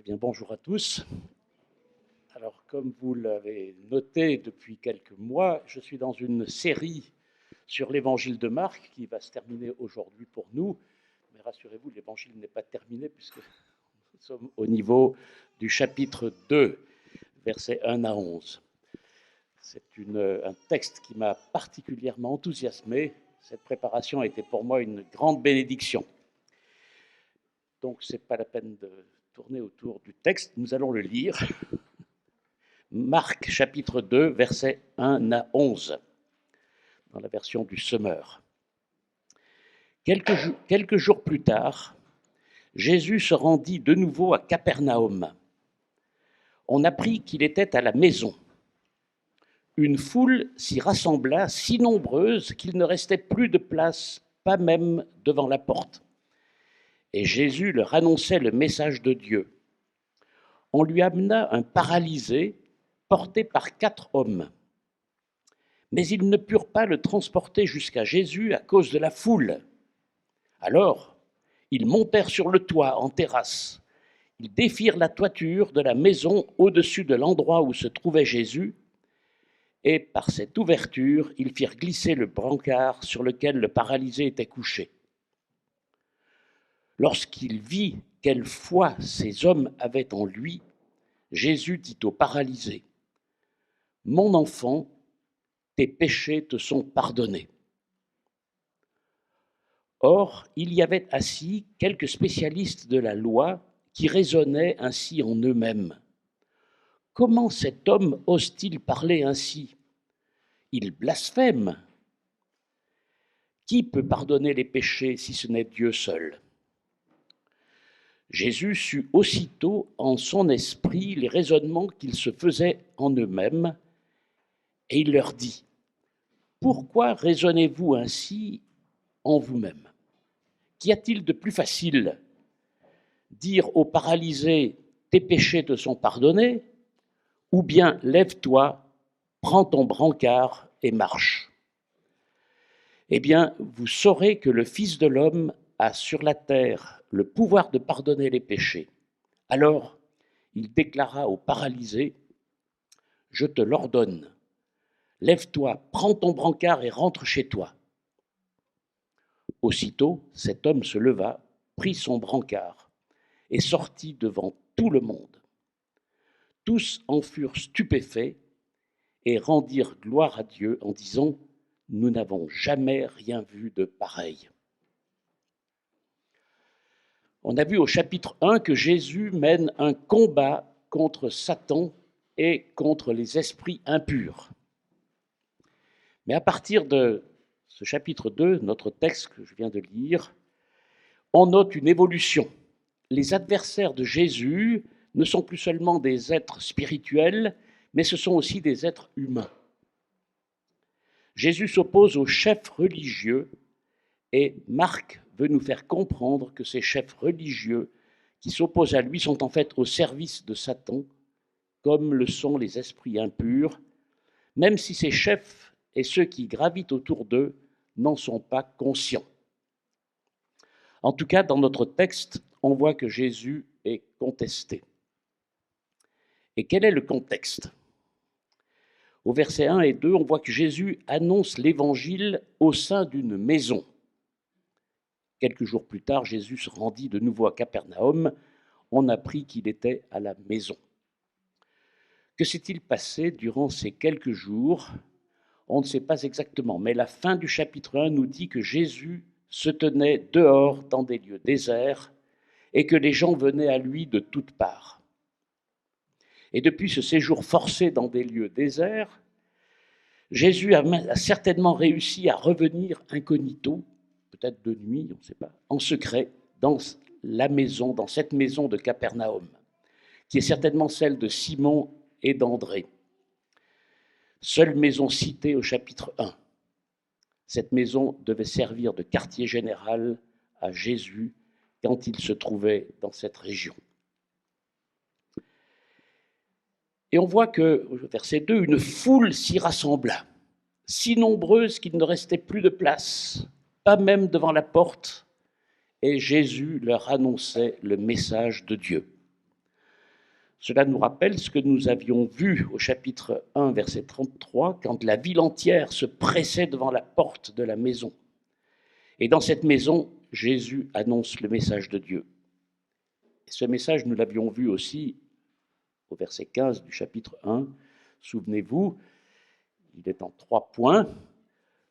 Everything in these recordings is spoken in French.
bien, bonjour à tous. Alors, comme vous l'avez noté depuis quelques mois, je suis dans une série sur l'évangile de Marc qui va se terminer aujourd'hui pour nous. Mais rassurez-vous, l'évangile n'est pas terminé puisque nous sommes au niveau du chapitre 2, versets 1 à 11. C'est un texte qui m'a particulièrement enthousiasmé. Cette préparation a été pour moi une grande bénédiction. Donc, ce n'est pas la peine de tourner autour du texte, nous allons le lire. Marc chapitre 2, versets 1 à 11, dans la version du Semeur. Quelques jours plus tard, Jésus se rendit de nouveau à Capernaum. On apprit qu'il était à la maison. Une foule s'y rassembla si nombreuse qu'il ne restait plus de place, pas même devant la porte. Et Jésus leur annonçait le message de Dieu. On lui amena un paralysé porté par 4 hommes. Mais ils ne purent pas le transporter jusqu'à Jésus à cause de la foule. Alors, ils montèrent sur le toit en terrasse. Ils défirent la toiture de la maison au-dessus de l'endroit où se trouvait Jésus, et par cette ouverture, ils firent glisser le brancard sur lequel le paralysé était couché. Lorsqu'il vit quelle foi ces hommes avaient en lui, Jésus dit au paralysé : « Mon enfant, tes péchés te sont pardonnés. » Or, il y avait assis quelques spécialistes de la loi qui raisonnaient ainsi en eux-mêmes. Comment cet homme ose-t-il parler ainsi ? Il blasphème. Qui peut pardonner les péchés si ce n'est Dieu seul ? Jésus sut aussitôt en son esprit les raisonnements qu'ils se faisaient en eux-mêmes, et il leur dit : « Pourquoi raisonnez-vous ainsi en vous-même ? Qu'y a-t-il de plus facile ? Dire au paralysé : tes péchés te sont pardonnés, ou bien lève-toi, prends ton brancard et marche. Eh bien, vous saurez que le Fils de l'homme a sur la terre le pouvoir de pardonner les péchés. Alors, il déclara au paralysé : je te l'ordonne, lève-toi, prends ton brancard et rentre chez toi. Aussitôt, cet homme se leva, prit son brancard et sortit devant tout le monde. Tous en furent stupéfaits et rendirent gloire à Dieu en disant : nous n'avons jamais rien vu de pareil. On a vu au chapitre 1 que Jésus mène un combat contre Satan et contre les esprits impurs. Mais à partir de ce chapitre 2, notre texte que je viens de lire, on note une évolution. Les adversaires de Jésus ne sont plus seulement des êtres spirituels, mais ce sont aussi des êtres humains. Jésus s'oppose aux chefs religieux et Marc veut nous faire comprendre que ces chefs religieux qui s'opposent à lui sont en fait au service de Satan, comme le sont les esprits impurs, même si ces chefs et ceux qui gravitent autour d'eux n'en sont pas conscients. En tout cas, dans notre texte, on voit que Jésus est contesté. Et quel est le contexte ? Au verset 1 et 2, on voit que Jésus annonce l'évangile au sein d'une maison. Quelques jours plus tard, Jésus se rendit de nouveau à Capernaum. On apprit qu'il était à la maison. Que s'est-il passé durant ces quelques jours ? On ne sait pas exactement, mais la fin du chapitre 1 nous dit que Jésus se tenait dehors dans des lieux déserts et que les gens venaient à lui de toutes parts. Et depuis ce séjour forcé dans des lieux déserts, Jésus a certainement réussi à revenir incognito, peut-être de nuit, on ne sait pas, en secret, dans la maison, dans cette maison de Capernaum, qui est certainement celle de Simon et d'André. Seule maison citée au chapitre 1. Cette maison devait servir de quartier général à Jésus quand il se trouvait dans cette région. Et on voit que, au verset 2, une foule s'y rassembla, si nombreuse qu'il ne restait plus de place, pas même devant la porte, et Jésus leur annonçait le message de Dieu. Cela nous rappelle ce que nous avions vu au chapitre 1, verset 33, quand la ville entière se pressait devant la porte de la maison. Et dans cette maison, Jésus annonce le message de Dieu. Et ce message, nous l'avions vu aussi au verset 15 du chapitre 1. Souvenez-vous, il est en 3 points.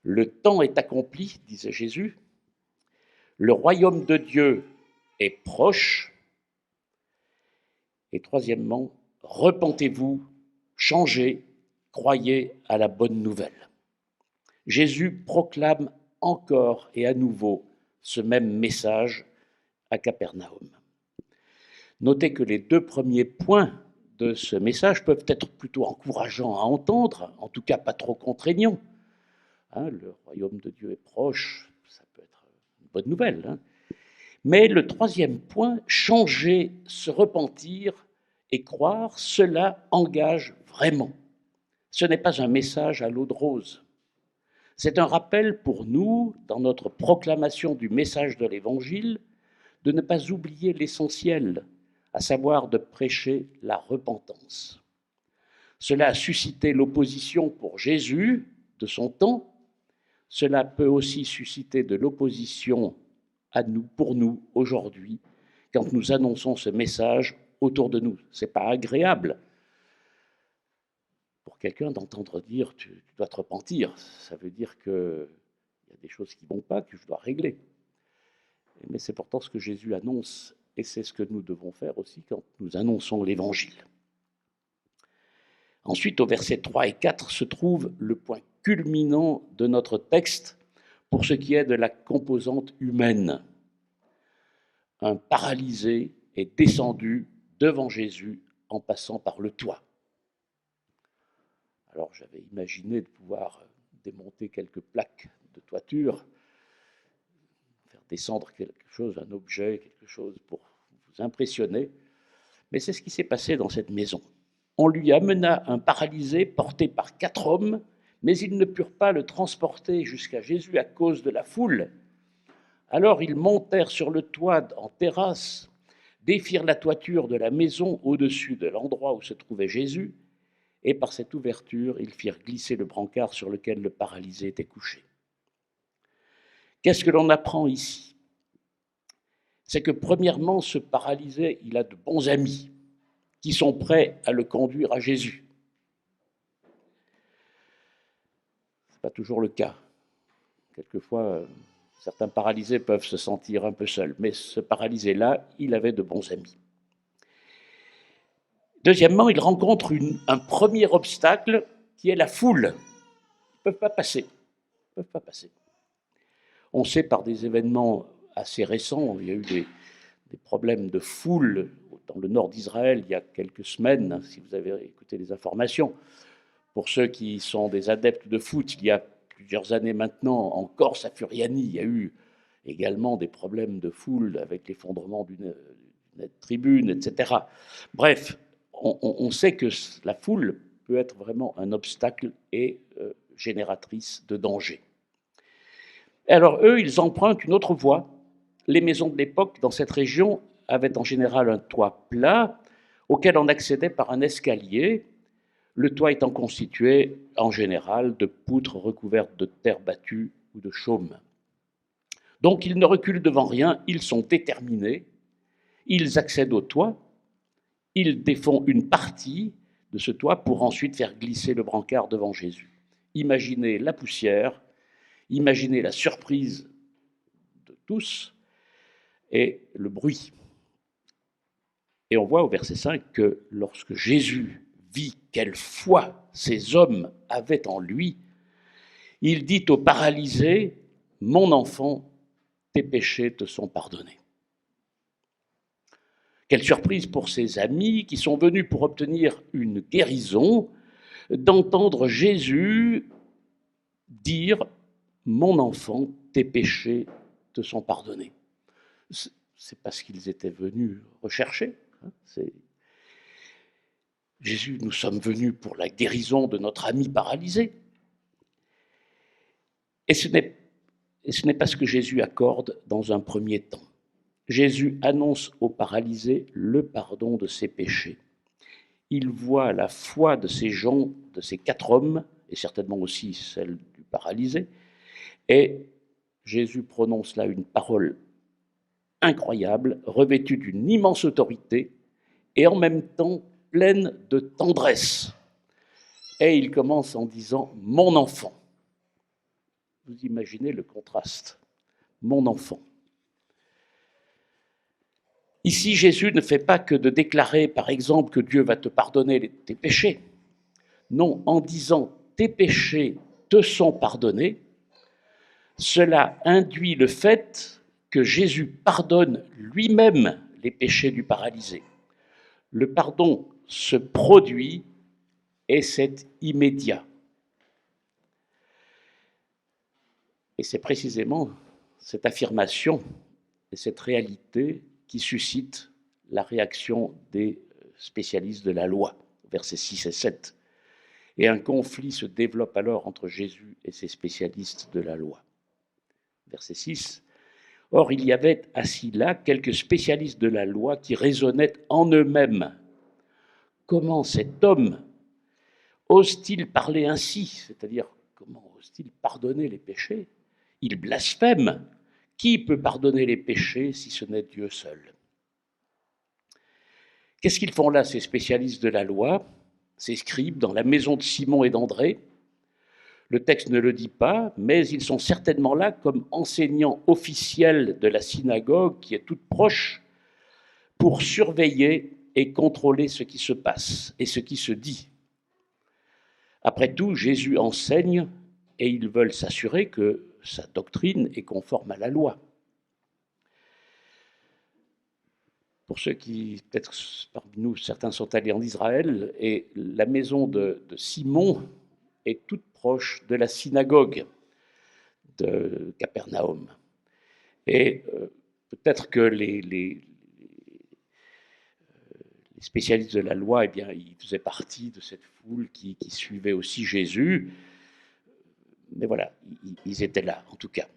Le temps est accompli, disait Jésus. Le royaume de Dieu est proche. Et troisièmement, repentez-vous, changez, croyez à la bonne nouvelle. Jésus proclame encore et à nouveau ce même message à Capernaum. Notez que les 2 premiers points de ce message peuvent être plutôt encourageants à entendre, en tout cas pas trop contraignants. Le royaume de Dieu est proche, ça peut être une bonne nouvelle. Mais le 3e point, changer, se repentir et croire, cela engage vraiment. Ce n'est pas un message à l'eau de rose. C'est un rappel pour nous, dans notre proclamation du message de l'Évangile, de ne pas oublier l'essentiel, à savoir de prêcher la repentance. Cela a suscité l'opposition pour Jésus de son temps. Cela peut aussi susciter de l'opposition pour nous aujourd'hui, quand nous annonçons ce message autour de nous. Ce n'est pas agréable pour quelqu'un d'entendre dire « tu dois te repentir ». Ça veut dire qu'il y a des choses qui ne vont pas, que je dois régler. Mais c'est pourtant ce que Jésus annonce, et c'est ce que nous devons faire aussi quand nous annonçons l'Évangile. Ensuite, au versets 3 et 4 se trouve le point culminant de notre texte pour ce qui est de la composante humaine. Un paralysé est descendu devant Jésus en passant par le toit. Alors j'avais imaginé de pouvoir démonter quelques plaques de toiture, faire descendre quelque chose, un objet, quelque chose pour vous impressionner. Mais c'est ce qui s'est passé dans cette maison. On lui amena un paralysé porté par 4 hommes, mais ils ne purent pas le transporter jusqu'à Jésus à cause de la foule. Alors ils montèrent sur le toit en terrasse, défirent la toiture de la maison au-dessus de l'endroit où se trouvait Jésus, et par cette ouverture, ils firent glisser le brancard sur lequel le paralysé était couché. Qu'est-ce que l'on apprend ici? C'est que premièrement, ce paralysé, il a de bons amis qui sont prêts à le conduire à Jésus. Ce n'est pas toujours le cas. Quelquefois, certains paralysés peuvent se sentir un peu seuls, mais ce paralysé-là, il avait de bons amis. Deuxièmement, il rencontre un premier obstacle qui est la foule. Ils ne peuvent pas passer. On sait par des événements assez récents, il y a eu des problèmes de foule dans le nord d'Israël il y a quelques semaines, si vous avez écouté les informations. Pour ceux qui sont des adeptes de foot, il y a plusieurs années maintenant, en Corse, à Furiani, il y a eu également des problèmes de foule avec l'effondrement d'une tribune, etc. Bref, on sait que la foule peut être vraiment un obstacle et génératrice de danger. Et alors eux, ils empruntent une autre voie. Les maisons de l'époque dans cette région avaient en général un toit plat auquel on accédait par un escalier, le toit étant constitué en général de poutres recouvertes de terre battue ou de chaume. Donc ils ne reculent devant rien, ils sont déterminés, ils accèdent au toit, ils défont une partie de ce toit pour ensuite faire glisser le brancard devant Jésus. Imaginez la poussière, imaginez la surprise de tous et le bruit. Et on voit au verset 5 que lorsque Jésus vit quelle foi ces hommes avaient en lui, il dit au paralysé, « Mon enfant, tes péchés te sont pardonnés. » Quelle surprise pour ses amis qui sont venus pour obtenir une guérison, d'entendre Jésus dire « Mon enfant, tes péchés te sont pardonnés. » C'est pas ce qu'ils étaient venus rechercher. Jésus, nous sommes venus pour la guérison de notre ami paralysé. Et ce n'est pas ce que Jésus accorde dans un premier temps. Jésus annonce au paralysé le pardon de ses péchés. il voit la foi de ces gens, de ces 4 hommes, et certainement aussi celle du paralysé, et Jésus prononce là une parole incroyable, revêtue d'une immense autorité, et en même temps pleine de tendresse. Et il commence en disant « Mon enfant ». Vous imaginez le contraste. « Mon enfant ». Ici, Jésus ne fait pas que de déclarer, par exemple, que Dieu va te pardonner tes péchés. Non, en disant « tes péchés te sont pardonnés », cela induit le fait que Jésus pardonne lui-même les péchés du paralysé. Le pardon se produit et c'est immédiat. Et c'est précisément cette affirmation et cette réalité qui suscite la réaction des spécialistes de la loi, versets 6 et 7. Et un conflit se développe alors entre Jésus et ces spécialistes de la loi. Verset 6. Or, il y avait assis là quelques spécialistes de la loi qui raisonnaient en eux-mêmes. Comment cet homme ose-t-il parler ainsi? C'est-à-dire, comment ose-t-il pardonner les péchés? Il blasphème. Qui peut pardonner les péchés si ce n'est Dieu seul? Qu'est-ce qu'ils font là, ces spécialistes de la loi, ces scribes, dans la maison de Simon et d'André? Le texte ne le dit pas, mais ils sont certainement là comme enseignants officiels de la synagogue qui est toute proche pour surveiller et contrôler ce qui se passe et ce qui se dit. Après tout, Jésus enseigne et ils veulent s'assurer que sa doctrine est conforme à la loi. Pour ceux qui, peut-être parmi nous, certains sont allés en Israël, et la maison de Simon est toute proche de la synagogue de Capernaum. Et peut-être que les spécialistes de la loi, eh bien, ils faisaient partie de cette foule qui suivait aussi Jésus. Mais voilà, ils étaient là, en tout cas.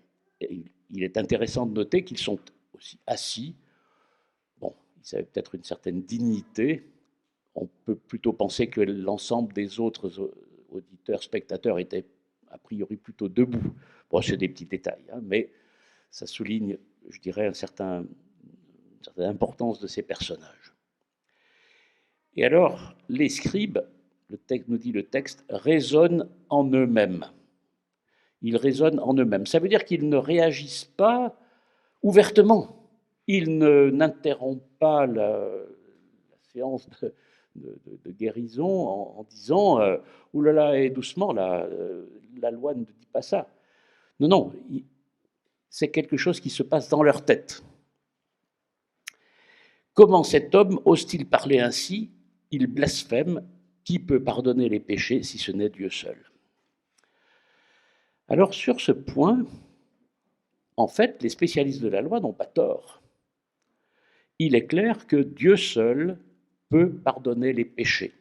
Et il est intéressant de noter qu'ils sont aussi assis. Bon, ils avaient peut-être une certaine dignité. On peut plutôt penser que l'ensemble des autres auditeurs, spectateurs étaient a priori plutôt debout. Bon, c'est des petits détails, hein, mais ça souligne, je dirais, une certaine importance de ces personnages. Et alors, les scribes, le texte nous dit le texte, raisonnent en eux-mêmes. Ils raisonnent en eux-mêmes. Ça veut dire qu'ils ne réagissent pas ouvertement. Ils n'interrompent pas la séance de guérison en disant « Ouh là là, et doucement, la loi ne dit pas ça ». Non, non, c'est quelque chose qui se passe dans leur tête. Comment cet homme ose-t-il parler ainsi? Il blasphème. Qui peut pardonner les péchés si ce n'est Dieu seul? Alors sur ce point, en fait, les spécialistes de la loi n'ont pas tort. Il est clair que Dieu seul peut pardonner les péchés.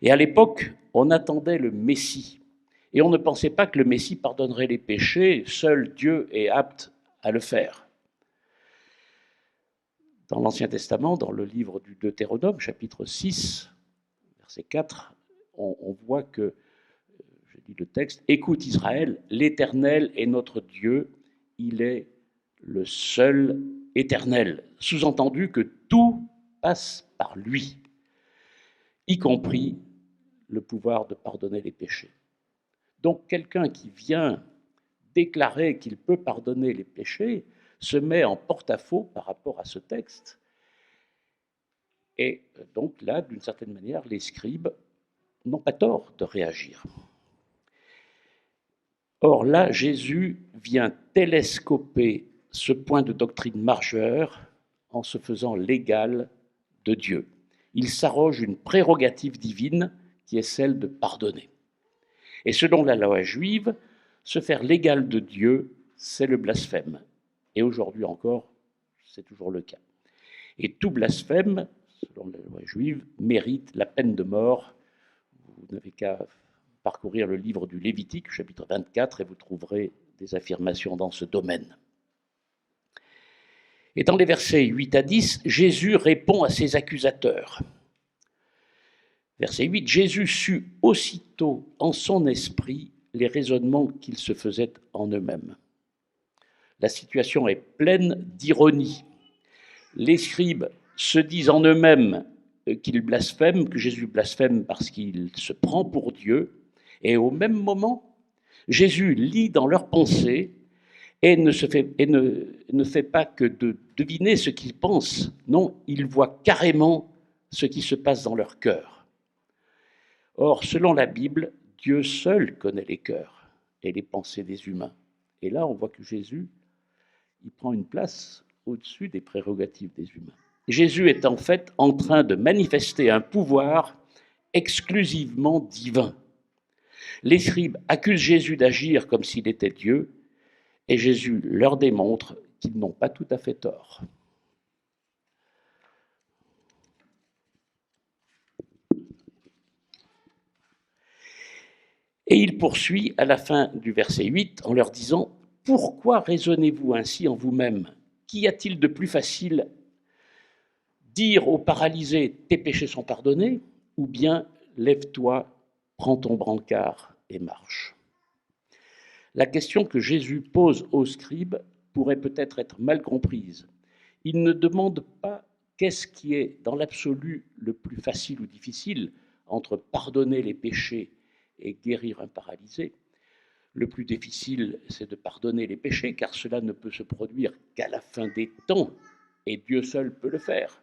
Et à l'époque, on attendait le Messie. Et on ne pensait pas que le Messie pardonnerait les péchés. Seul Dieu est apte à le faire. Dans l'Ancien Testament, dans le livre du Deutéronome, chapitre 6, verset 4, on voit que, je lis le texte, « Écoute Israël, l'Éternel est notre Dieu, il est le seul éternel. » Sous-entendu que tout passe par lui, y compris le pouvoir de pardonner les péchés. Donc quelqu'un qui vient déclarer qu'il peut pardonner les péchés se met en porte-à-faux par rapport à ce texte. Et donc là, d'une certaine manière, les scribes n'ont pas tort de réagir. Or là, Jésus vient télescoper ce point de doctrine majeur en se faisant l'égal de Dieu. Il s'arroge une prérogative divine qui est celle de pardonner. Et selon la loi juive, se faire l'égal de Dieu, c'est le blasphème. Et aujourd'hui encore, c'est toujours le cas. Et tout blasphème, selon la loi juive, mérite la peine de mort. Vous n'avez qu'à parcourir le livre du Lévitique, chapitre 24, et vous trouverez des affirmations dans ce domaine. Et dans les versets 8 à 10, Jésus répond à ses accusateurs. Verset 8, Jésus sut aussitôt en son esprit les raisonnements qu'ils se faisaient en eux-mêmes. La situation est pleine d'ironie. Les scribes se disent en eux-mêmes qu'ils blasphèment, que Jésus blasphème parce qu'il se prend pour Dieu, et au même moment, Jésus lit dans leurs pensées et ne fait pas que de deviner ce qu'ils pensent. Non, il voit carrément ce qui se passe dans leur cœur. Or, selon la Bible, Dieu seul connaît les cœurs et les pensées des humains. Et là, on voit que Jésus, il prend une place au-dessus des prérogatives des humains. Jésus est en fait en train de manifester un pouvoir exclusivement divin. Les scribes accusent Jésus d'agir comme s'il était Dieu, et Jésus leur démontre qu'ils n'ont pas tout à fait tort. Et il poursuit à la fin du verset 8 en leur disant « Pourquoi raisonnez-vous ainsi en vous-même ? Qu'y a-t-il de plus facile ? Dire au paralysé « Tes péchés sont pardonnés » ou bien « Lève-toi, prends ton brancard et marche ». La question que Jésus pose aux scribes pourrait peut-être être mal comprise. Il ne demande pas qu'est-ce qui est dans l'absolu le plus facile ou difficile entre pardonner les péchés et guérir un paralysé. Le plus difficile, c'est de pardonner les péchés, car cela ne peut se produire qu'à la fin des temps, et Dieu seul peut le faire.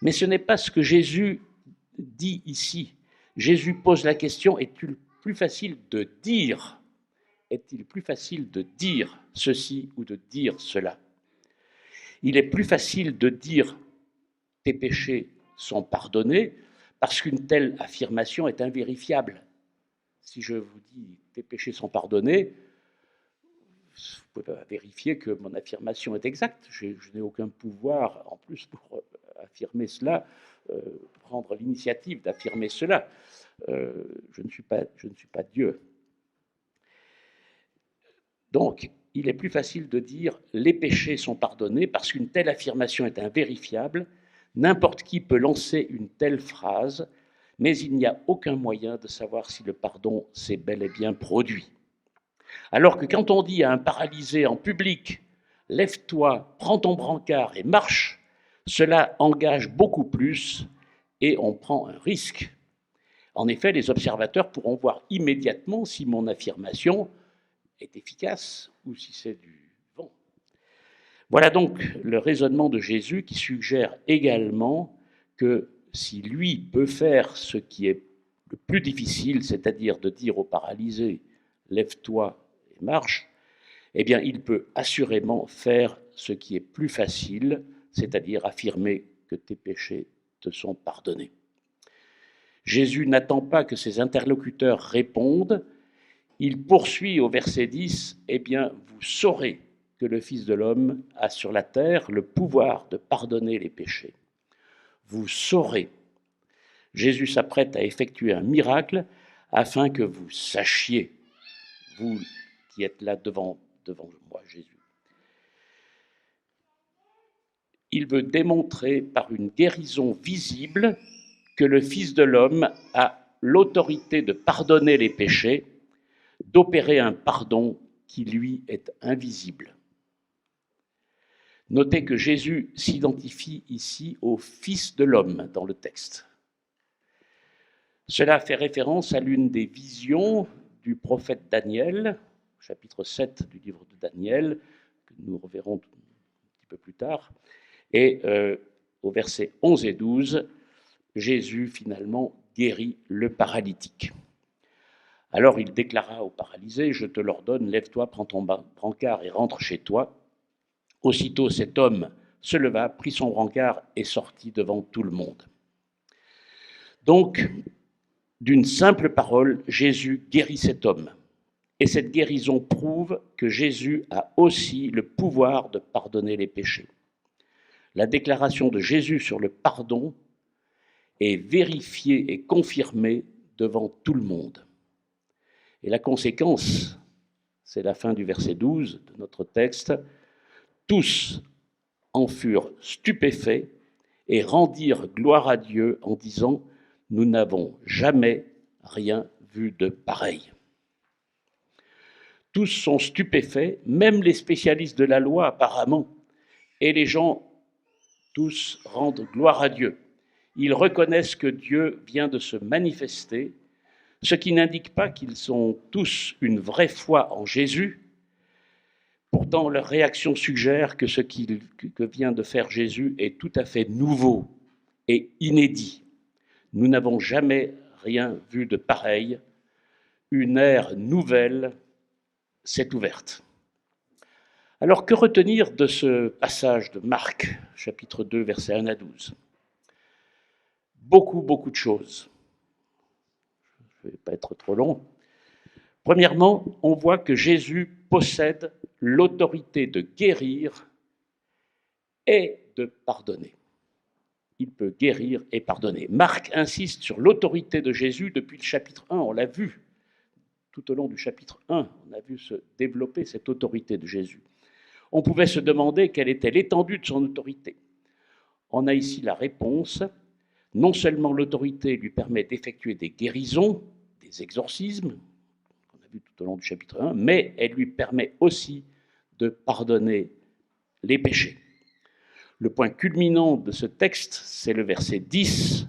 Mais ce n'est pas ce que Jésus dit ici. Jésus pose la question, est-il plus facile de dire ceci ou de dire cela? Il est plus facile de dire « tes péchés sont pardonnés » parce qu'une telle affirmation est invérifiable. Si je vous dis « tes péchés sont pardonnés », vous pouvez vérifier que mon affirmation est exacte. Je n'ai aucun pouvoir en plus pour affirmer cela, prendre l'initiative d'affirmer cela. Je ne suis pas Dieu. Donc, il est plus facile de dire « les péchés sont pardonnés » parce qu'une telle affirmation est invérifiable. N'importe qui peut lancer une telle phrase, mais il n'y a aucun moyen de savoir si le pardon s'est bel et bien produit. Alors que quand on dit à un paralysé en public « lève-toi, prends ton brancard et marche », cela engage beaucoup plus et on prend un risque. En effet, les observateurs pourront voir immédiatement si mon affirmation est efficace ou si c'est du vent. Voilà donc le raisonnement de Jésus qui suggère également que si lui peut faire ce qui est le plus difficile, c'est-à-dire de dire au paralysé « lève-toi et marche », eh bien il peut assurément faire ce qui est plus facile, c'est-à-dire affirmer que tes péchés te sont pardonnés. Jésus n'attend pas que ses interlocuteurs répondent. Il poursuit au verset 10, « Eh bien, vous saurez que le Fils de l'homme a sur la terre le pouvoir de pardonner les péchés. » Vous saurez. Jésus s'apprête à effectuer un miracle afin que vous sachiez, vous qui êtes là devant moi, Jésus. Il veut démontrer par une guérison visible que le Fils de l'homme a l'autorité de pardonner les péchés, d'opérer un pardon qui lui est invisible. Notez que Jésus s'identifie ici au Fils de l'homme dans le texte. Cela fait référence à l'une des visions du prophète Daniel, chapitre 7 du livre de Daniel, que nous reverrons un petit peu plus tard. Et au verset 11 et 12, Jésus finalement guérit le paralytique. Alors il déclara au paralysé, « Je te l'ordonne, lève-toi, prends ton brancard et rentre chez toi. » Aussitôt cet homme se leva, prit son brancard et sortit devant tout le monde. Donc, d'une simple parole, Jésus guérit cet homme. Et cette guérison prouve que Jésus a aussi le pouvoir de pardonner les péchés. La déclaration de Jésus sur le pardon est vérifiée et confirmée devant tout le monde. Et la conséquence, c'est la fin du verset 12 de notre texte, « Tous en furent stupéfaits et rendirent gloire à Dieu en disant « Nous n'avons jamais rien vu de pareil. Tous sont stupéfaits, même les spécialistes de la loi apparemment, et les gens tous rendent gloire à Dieu. Ils reconnaissent que Dieu vient de se manifester, ce qui n'indique pas qu'ils ont tous une vraie foi en Jésus. Pourtant, leur réaction suggère que ce que vient de faire Jésus est tout à fait nouveau et inédit. Nous n'avons jamais rien vu de pareil. Une ère nouvelle s'est ouverte. Alors, que retenir de ce passage de Marc, chapitre 2, versets 1 à 12 ? Beaucoup de choses. Je ne vais pas être trop long. Premièrement, on voit que Jésus possède l'autorité de guérir et de pardonner. Il peut guérir et pardonner. Marc insiste sur l'autorité de Jésus depuis le chapitre 1, on l'a vu. Tout au long du chapitre 1, on a vu se développer cette autorité de Jésus. On pouvait se demander quelle était l'étendue de son autorité. On a ici la réponse. Non seulement l'autorité lui permet d'effectuer des guérisons, des exorcismes, qu'on a vu tout au long du chapitre 1, mais elle lui permet aussi de pardonner les péchés. Le point culminant de ce texte, c'est le verset 10.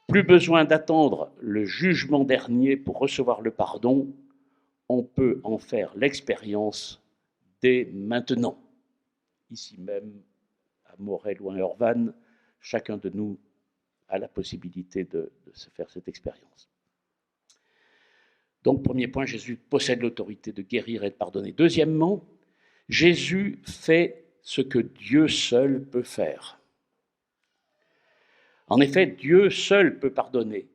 Plus besoin d'attendre le jugement dernier pour recevoir le pardon, on peut en faire l'expérience dès maintenant. Ici même, à Morel ou à Urvan, chacun de nous a la possibilité de se faire cette expérience. Donc, premier point, Jésus possède l'autorité de guérir et de pardonner. Deuxièmement, Jésus fait ce que Dieu seul peut faire. En effet, Dieu seul peut pardonner,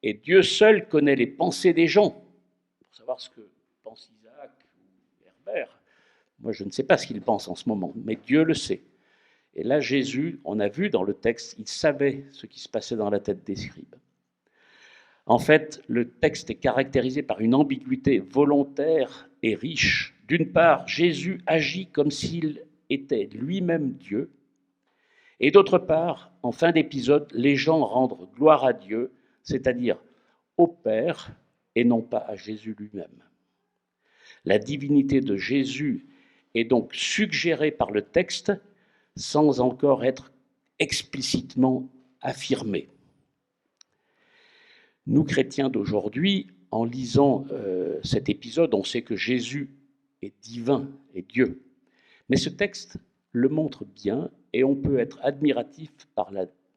et Dieu seul connaît les pensées des gens. Pour savoir ce que pense Isaac ou Herbert, moi je ne sais pas ce qu'il pense en ce moment, mais Dieu le sait. Et là, Jésus, on a vu dans le texte, il savait ce qui se passait dans la tête des scribes. En fait, le texte est caractérisé par une ambiguïté volontaire et riche. D'une part, Jésus agit comme s'il était lui-même Dieu, et d'autre part, en fin d'épisode, les gens rendent gloire à Dieu, c'est-à-dire au Père, et non pas à Jésus lui-même. La divinité de Jésus est donc suggérée par le texte sans encore être explicitement affirmée. Nous, chrétiens d'aujourd'hui, en lisant cet épisode, on sait que Jésus est divin et Dieu. Mais ce texte le montre bien et on peut être admiratif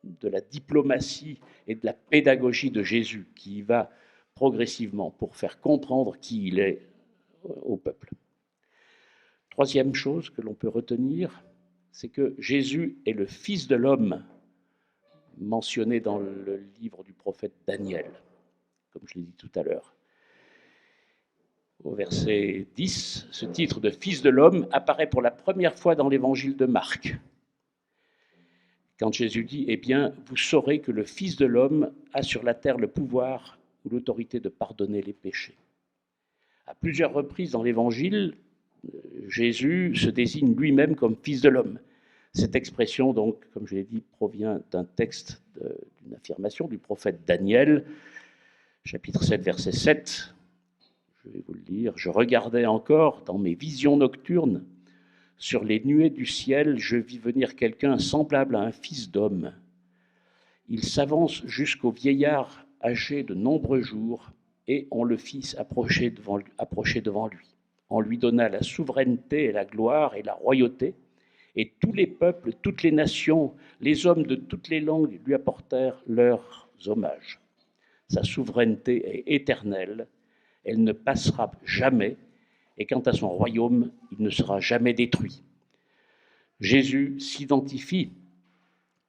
de la diplomatie et de la pédagogie de Jésus qui y va progressivement pour faire comprendre qui il est au peuple. Troisième chose que l'on peut retenir, c'est que Jésus est le Fils de l'homme mentionné dans le livre du prophète Daniel, comme je l'ai dit tout à l'heure. Au verset 10, ce titre de Fils de l'homme apparaît pour la première fois dans l'évangile de Marc. Quand Jésus dit « Eh bien, vous saurez que le Fils de l'homme a sur la terre le pouvoir ou l'autorité de pardonner les péchés. » À plusieurs reprises dans l'évangile, Jésus se désigne lui-même comme Fils de l'homme. Cette expression, donc, comme je l'ai dit, provient d'un texte, d'une affirmation du prophète Daniel, chapitre 7, verset 7. Je vais vous le lire. « Je regardais encore dans mes visions nocturnes. Sur les nuées du ciel, je vis venir quelqu'un semblable à un fils d'homme. Il s'avance jusqu'au vieillard âgé de nombreux jours, et on le fit approcher devant lui. On lui donna la souveraineté et la gloire et la royauté, et tous les peuples, toutes les nations, les hommes de toutes les langues lui apportèrent leurs hommages. Sa souveraineté est éternelle, elle ne passera jamais, et quant à son royaume, il ne sera jamais détruit. » Jésus s'identifie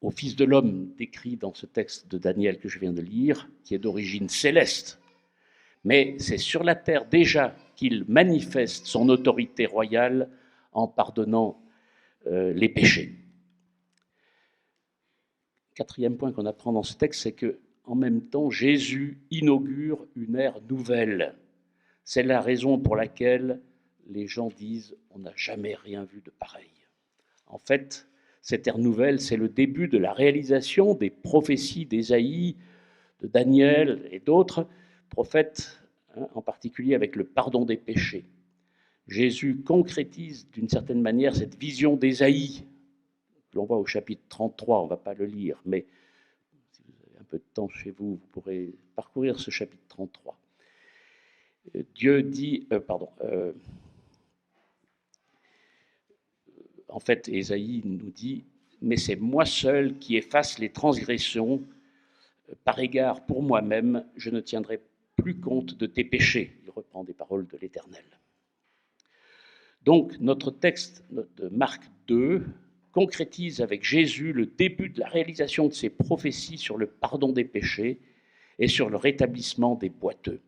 au Fils de l'homme décrit dans ce texte de Daniel que je viens de lire, qui est d'origine céleste. Mais c'est sur la terre déjà qu'il manifeste son autorité royale en pardonnant les péchés. Quatrième point qu'on apprend dans ce texte, c'est que en même temps, Jésus inaugure une ère nouvelle. C'est la raison pour laquelle les gens disent « on n'a jamais rien vu de pareil ». En fait, cette ère nouvelle, c'est le début de la réalisation des prophéties d'Ésaïe, de Daniel et d'autres prophètes, en particulier avec le pardon des péchés. Jésus concrétise d'une certaine manière cette vision d'Ésaïe, que l'on voit au chapitre 33, on ne va pas le lire, mais si vous avez un peu de temps chez vous, vous pourrez parcourir ce chapitre 33. Dieu dit, en fait, Ésaïe nous dit, mais c'est moi seul qui efface les transgressions, par égard pour moi-même, je ne tiendrai plus compte de tes péchés. Il reprend des paroles de l'Éternel. Donc, notre texte de Marc 2 concrétise avec Jésus le début de la réalisation de ses prophéties sur le pardon des péchés et sur le rétablissement des boiteux.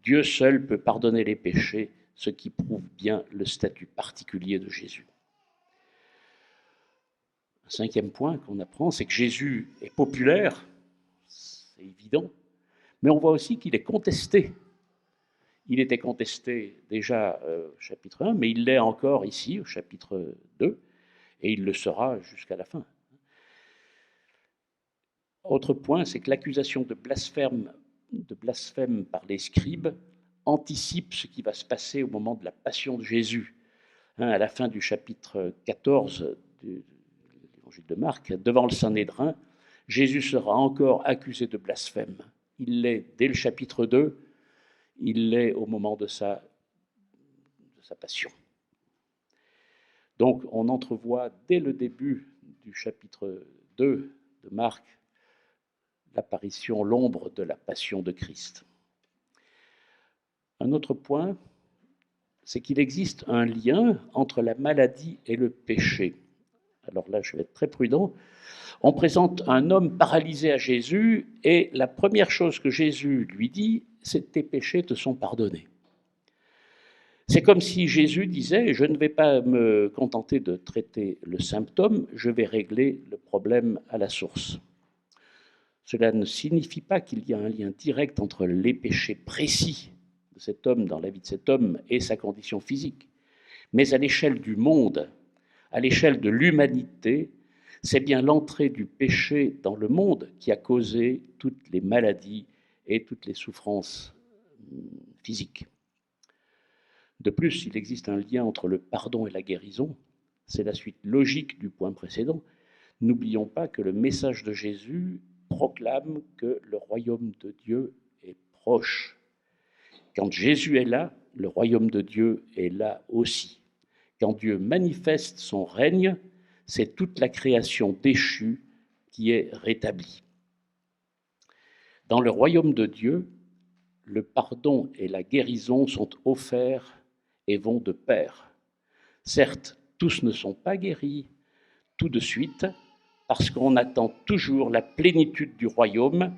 Dieu seul peut pardonner les péchés, ce qui prouve bien le statut particulier de Jésus. Un cinquième point qu'on apprend, c'est que Jésus est populaire, c'est évident, mais on voit aussi qu'il est contesté. Il était contesté déjà au chapitre 1, mais il l'est encore ici, au chapitre 2, et il le sera jusqu'à la fin. Autre point, c'est que l'accusation de blasphème par les scribes anticipe ce qui va se passer au moment de la passion de Jésus. À la fin du chapitre 14 de l'évangile de Marc, devant le Sanhédrin, Jésus sera encore accusé de blasphème. Il l'est dès le chapitre 2, il l'est au moment de sa passion. Donc on entrevoit dès le début du chapitre 2 de Marc l'apparition, l'ombre de la passion de Christ. Un autre point, c'est qu'il existe un lien entre la maladie et le péché. Alors là, je vais être très prudent. On présente un homme paralysé à Jésus et la première chose que Jésus lui dit, c'est « tes péchés te sont pardonnés ». C'est comme si Jésus disait « je ne vais pas me contenter de traiter le symptôme, je vais régler le problème à la source ». Cela ne signifie pas qu'il y a un lien direct entre les péchés précis de cet homme, dans la vie de cet homme, et sa condition physique. Mais à l'échelle du monde, à l'échelle de l'humanité, c'est bien l'entrée du péché dans le monde qui a causé toutes les maladies et toutes les souffrances physiques. De plus, il existe un lien entre le pardon et la guérison. C'est la suite logique du point précédent. N'oublions pas que le message de Jésus proclame que le royaume de Dieu est proche. Quand Jésus est là, le royaume de Dieu est là aussi. Quand Dieu manifeste son règne, c'est toute la création déchue qui est rétablie. Dans le royaume de Dieu, le pardon et la guérison sont offerts et vont de pair. Certes, tous ne sont pas guéris tout de suite, parce qu'on attend toujours la plénitude du royaume,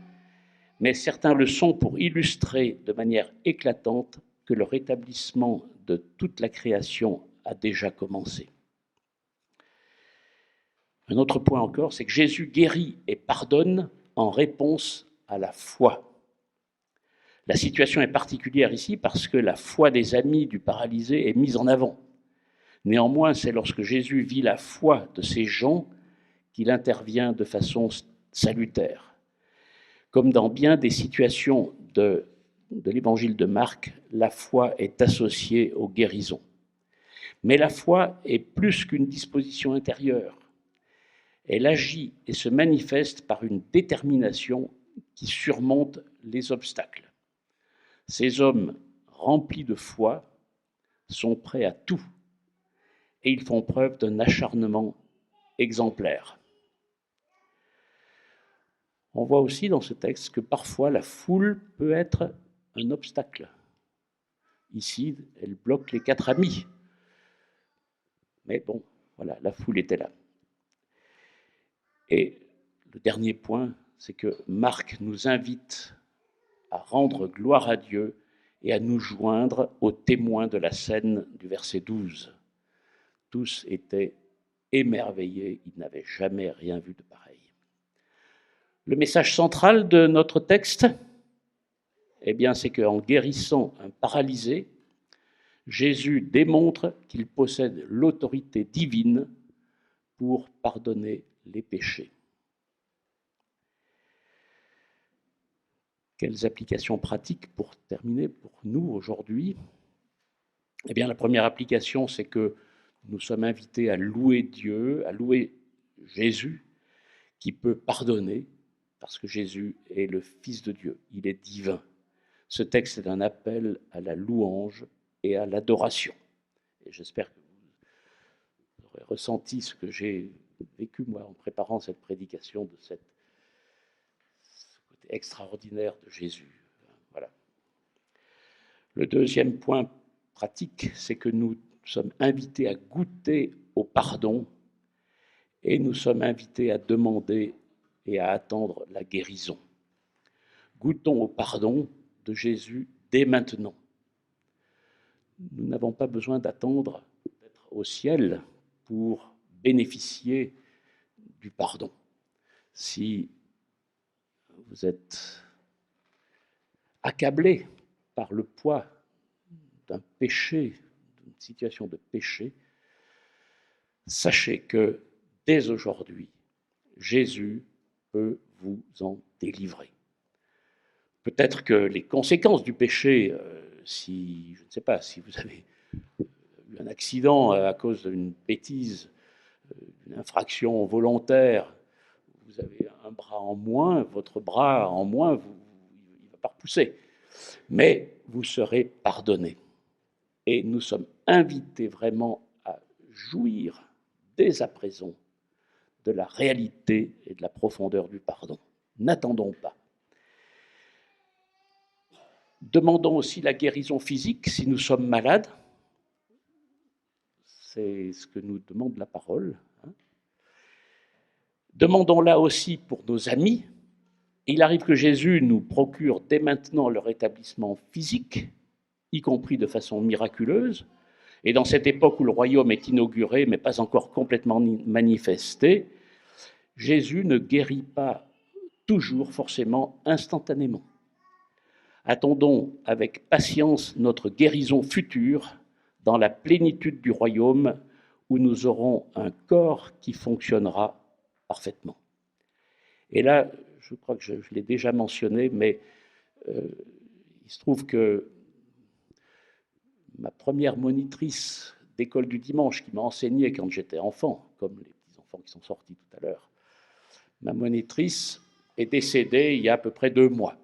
mais certains le sont pour illustrer de manière éclatante que le rétablissement de toute la création a déjà commencé. Un autre point encore, c'est que Jésus guérit et pardonne en réponse à la foi. La situation est particulière ici parce que la foi des amis du paralysé est mise en avant. Néanmoins, c'est lorsque Jésus vit la foi de ces gens qu'il intervient de façon salutaire. Comme dans bien des situations de l'évangile de Marc, la foi est associée aux guérisons. Mais la foi est plus qu'une disposition intérieure. Elle agit et se manifeste par une détermination qui surmonte les obstacles. Ces hommes remplis de foi sont prêts à tout et ils font preuve d'un acharnement exemplaire. On voit aussi dans ce texte que parfois la foule peut être un obstacle. Ici, elle bloque les 4 amis. Mais bon, voilà, la foule était là. Et le dernier point, c'est que Marc nous invite à rendre gloire à Dieu et à nous joindre aux témoins de la scène du verset 12. Tous étaient émerveillés, ils n'avaient jamais rien vu de pareil. Le message central de notre texte, eh bien, c'est qu'en guérissant un paralysé, Jésus démontre qu'il possède l'autorité divine pour pardonner les péchés. Quelles applications pratiques pour terminer pour nous aujourd'hui? Eh bien, la première application, c'est que nous sommes invités à louer Dieu, à louer Jésus, qui peut pardonner, parce que Jésus est le Fils de Dieu, il est divin. Ce texte est un appel à la louange et à l'adoration. Et j'espère que vous aurez ressenti ce que j'ai vécu, moi, en préparant cette prédication, de ce côté extraordinaire de Jésus. Voilà. Le deuxième point pratique, c'est que nous sommes invités à goûter au pardon et nous sommes invités à demander et à attendre la guérison. Goûtons au pardon de Jésus dès maintenant. Nous n'avons pas besoin d'attendre d'être au ciel pour bénéficier du pardon. Si vous êtes accablé par le poids d'un péché, d'une situation de péché, sachez que dès aujourd'hui, Jésus peut vous en délivrer. Peut-être que les conséquences du péché, si, je ne sais pas, si vous avez eu un accident à cause d'une bêtise, une infraction volontaire, vous avez un bras en moins, votre bras en moins, il ne va pas repousser. Mais vous serez pardonné. Et nous sommes invités vraiment à jouir dès à présent de la réalité et de la profondeur du pardon. N'attendons pas. Demandons aussi la guérison physique si nous sommes malades. C'est ce que nous demande la parole. Demandons-la aussi pour nos amis. Il arrive que Jésus nous procure dès maintenant le rétablissement physique, y compris de façon miraculeuse. Et dans cette époque où le royaume est inauguré, mais pas encore complètement manifesté, Jésus ne guérit pas toujours forcément instantanément. Attendons avec patience notre guérison future dans la plénitude du royaume où nous aurons un corps qui fonctionnera parfaitement. Et là, je crois que je l'ai déjà mentionné, mais il se trouve que ma première monitrice d'école du dimanche qui m'a enseigné quand j'étais enfant, comme les petits enfants qui sont sortis tout à l'heure, ma monitrice est décédée il y a à peu près 2 mois.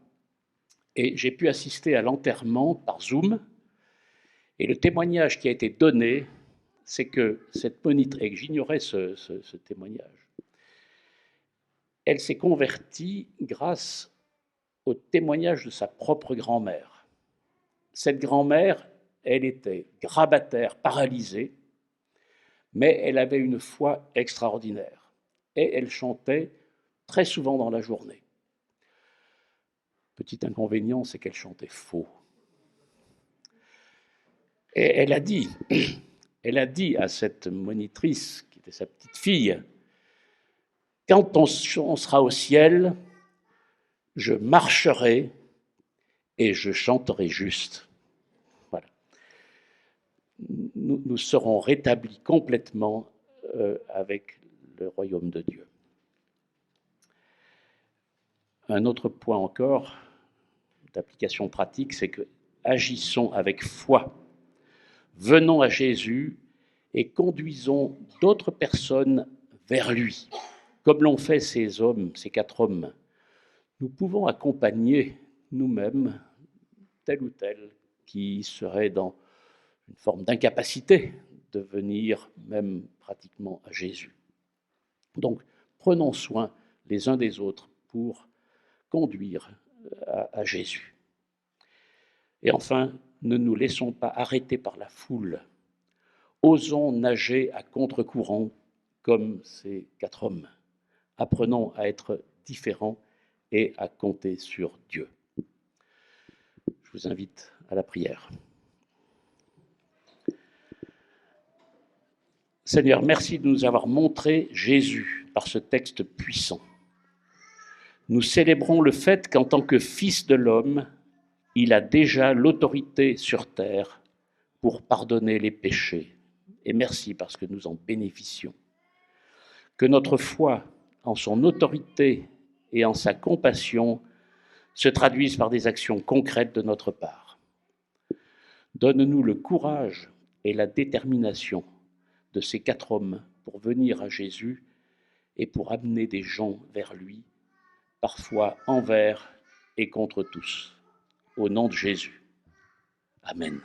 Et j'ai pu assister à l'enterrement par Zoom. Et le témoignage qui a été donné, c'est que cette monitrice, et j'ignorais ce témoignage, elle s'est convertie grâce au témoignage de sa propre grand-mère. Cette grand-mère, elle était grabataire, paralysée, mais elle avait une foi extraordinaire. Et elle chantait très souvent dans la journée. Petit inconvénient, c'est qu'elle chantait faux. Et elle a dit à cette monitrice, qui était sa petite fille, « Quand on sera au ciel, je marcherai et je chanterai juste. » Voilà. Nous serons rétablis complètement avec le royaume de Dieu. Un autre point encore d'application pratique, c'est que agissons avec foi. Venons à Jésus et conduisons d'autres personnes vers lui. Comme l'ont fait ces hommes, ces 4 hommes, nous pouvons accompagner nous-mêmes tel ou tel qui serait dans une forme d'incapacité de venir même pratiquement à Jésus. Donc, prenons soin les uns des autres pour conduire à Jésus. Et enfin, ne nous laissons pas arrêter par la foule. Osons nager à contre-courant comme ces 4 hommes. Apprenons à être différents et à compter sur Dieu. Je vous invite à la prière. Seigneur, merci de nous avoir montré Jésus par ce texte puissant. Nous célébrons le fait qu'en tant que Fils de l'homme, il a déjà l'autorité sur terre pour pardonner les péchés. Et merci parce que nous en bénéficions. Que notre foi en son autorité et en sa compassion se traduisent par des actions concrètes de notre part. Donne-nous le courage et la détermination de ces 4 hommes pour venir à Jésus et pour amener des gens vers lui, parfois envers et contre tous. Au nom de Jésus. Amen.